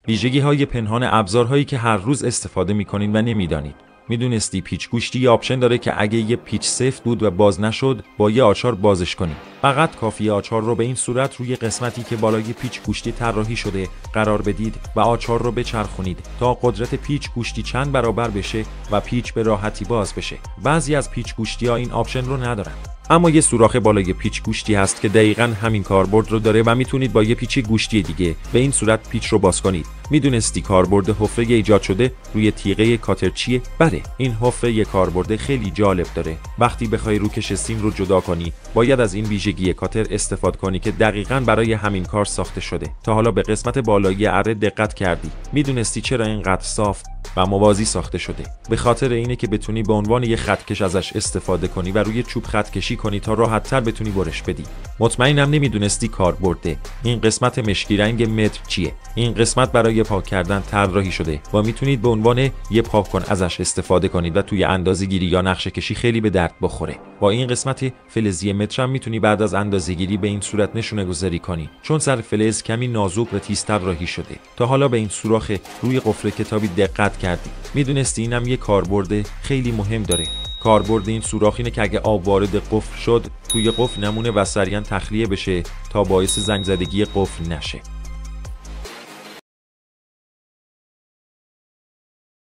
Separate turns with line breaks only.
ویژگی‌های پنهان ابزارهایی که هر روز استفاده می‌کنید و نمی‌دانید. میدونستی پیچ گوشتی یه آپشن داره که اگه یه پیچ سفت بود و باز نشد با یه آچار بازش کنی. فقط کافیه آچار رو به این صورت روی قسمتی که بالای پیچ گوشتی طراحی شده قرار بدید و آچار رو بچرخونید تا قدرت پیچ گوشتی چند برابر بشه و پیچ به راحتی باز بشه. بعضی از پیچ گوشتی‌ها این آپشن رو ندارن. اما یه سوراخ بالای پیچ گوشتی هست که دقیقاً همین کاربرد رو داره و میتونید با یه پیچ گوشتی دیگه به این صورت پیچ رو باز کنید. میدونستی کاربرد حفره ایجاد شده روی تیغه کاتر چیه؟ بله، این حفره یه کاربرد خیلی جالب داره. وقتی بخوای روکش سیم رو جدا کنی، باید از این ویژگی کاتر استفاده کنی که دقیقاً برای همین کار ساخته شده. تا حالا به قسمت بالایی اره دقت کردی؟ میدونستی چرا اینقدر صاف و موازی ساخته شده؟ به خاطر اینه که بتونی به عنوان یه خطکش ازش استفاده کنی و روی چوب خط کشی کنی تا راحت‌تر بتونی برش بدی. مطمئنم نمیدونستی کاربرد این قسمت مشکی رنگ متر چیه. این قسمت برای پاک کردن طراحی شده و میتونید به عنوان یه پاک کن ازش استفاده کنید و توی اندازه‌گیری یا نقشه کشی خیلی به درد بخوره. با این قسمت فلزی متر هم میتونی بعد از اندازه‌گیری به این صورت نشونه گذاری کنی، چون سر فلز کمی نازک و تیز طراحی شده. تا حالا به این سوراخ روی قفل کتابی دقت کردی؟ میدونستی اینم یه کاربرد خیلی مهم داره. کاربرد این سوراخ اینه که اگه آب وارد قفل شد، توی قفل نمونه و سریعا تخلیه بشه تا باعث زنگ زدگی قفل نشه.